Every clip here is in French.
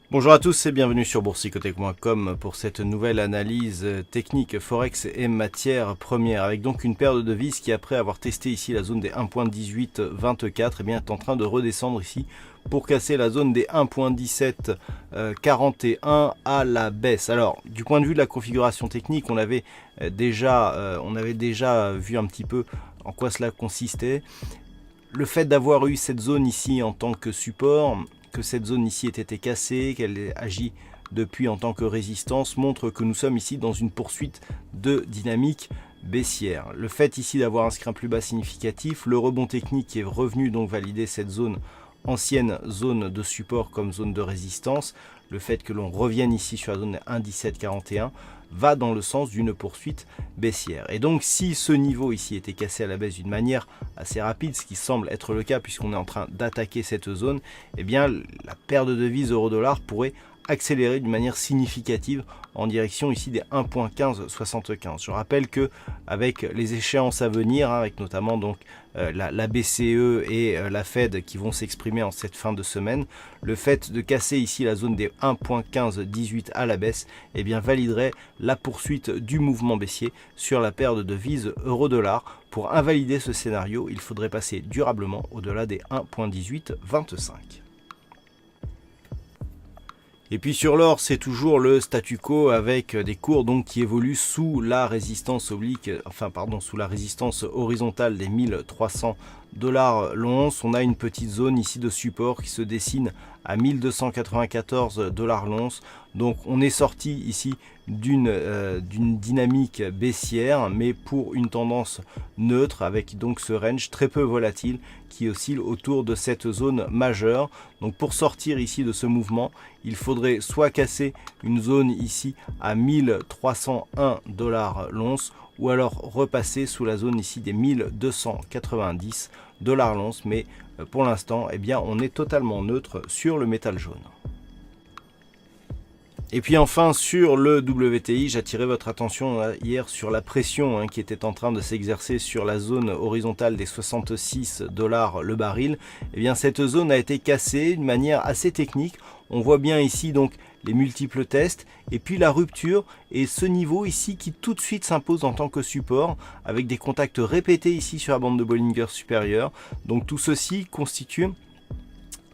Bonjour à tous et bienvenue sur boursicothèque.com pour cette nouvelle analyse technique Forex et matières premières, avec donc une paire de devises qui, après avoir testé ici la zone des 1.1824, eh bien, est en train de redescendre ici pour casser la zone des 1.1741 à la baisse. Alors du point de vue de la configuration technique, on avait déjà vu un petit peu en quoi cela consistait. Le fait d'avoir eu cette zone ici en tant que support, que cette zone ici ait été cassée, qu'elle agit depuis en tant que résistance, montre que nous sommes ici dans une poursuite de dynamique baissière. Le fait ici d'avoir inscrit un plus bas significatif, le rebond technique qui est revenu donc valider cette zone, ancienne zone de support comme zone de résistance, le fait que l'on revienne ici sur la zone 1.1741 va dans le sens d'une poursuite baissière. Et donc si ce niveau ici était cassé à la baisse d'une manière assez rapide, ce qui semble être le cas puisqu'on est en train d'attaquer cette zone, eh bien la paire de devises euro-dollar pourrait accélérer d'une manière significative en direction ici des 1.1575. Je rappelle que avec les échéances à venir, avec notamment donc la BCE et la Fed qui vont s'exprimer en cette fin de semaine, le fait de casser ici la zone des 1.1518 à la baisse, eh bien validerait la poursuite du mouvement baissier sur la paire de devises euro-dollar. Pour invalider ce scénario, il faudrait passer durablement au-delà des 1.1825. Et puis sur l'or, c'est toujours le statu quo avec des cours donc qui évoluent sous la résistance sous la résistance horizontale des 1300 $ l'once. On a une petite zone ici de support qui se dessine à 1294 $ l'once. Donc on est sorti ici d'une dynamique baissière, mais pour une tendance neutre, avec donc ce range très peu volatile qui oscille autour de cette zone majeure. Donc pour sortir ici de ce mouvement, il faudrait soit casser une zone ici à 1301 $ l'once, ou alors repasser sous la zone ici des 1290 $ l'once. Mais pour l'instant, eh bien, on est totalement neutre sur le métal jaune. Et puis enfin sur le WTI, j'attirais votre attention hier sur la pression qui était en train de s'exercer sur la zone horizontale des 66 $ le baril. Et bien cette zone a été cassée d'une manière assez technique. On voit bien ici donc les multiples tests et puis la rupture et ce niveau ici qui tout de suite s'impose en tant que support avec des contacts répétés ici sur la bande de Bollinger supérieure. Donc tout ceci constitue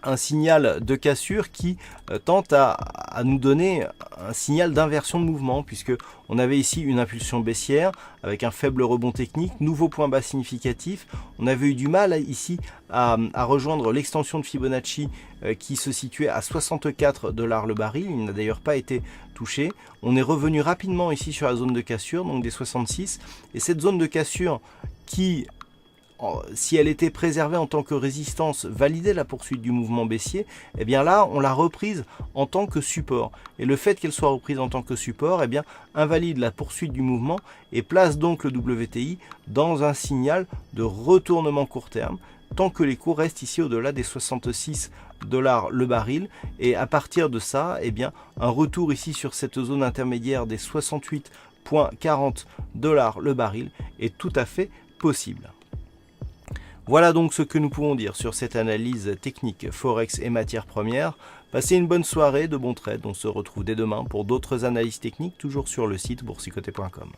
un signal de cassure qui tente à nous donner un signal d'inversion de mouvement, puisque on avait ici une impulsion baissière avec un faible rebond technique, nouveau point bas significatif. On avait eu du mal ici à rejoindre l'extension de Fibonacci qui se situait à 64 $ le baril. Il n'a d'ailleurs pas été touché. On est revenu rapidement ici sur la zone de cassure, donc des 66, et cette zone de cassure qui, si elle était préservée en tant que résistance, validait la poursuite du mouvement baissier, et bien là on l'a reprise en tant que support. Et le fait qu'elle soit reprise en tant que support, et bien invalide la poursuite du mouvement et place donc le WTI dans un signal de retournement court terme, tant que les cours restent ici au-delà des 66 $ le baril. Et à partir de ça, et bien un retour ici sur cette zone intermédiaire des 68,40 $ le baril est tout à fait possible. Voilà donc ce que nous pouvons dire sur cette analyse technique Forex et matières premières. Passez une bonne soirée, de bons trades. On se retrouve dès demain pour d'autres analyses techniques, toujours sur le site boursicothèque.com.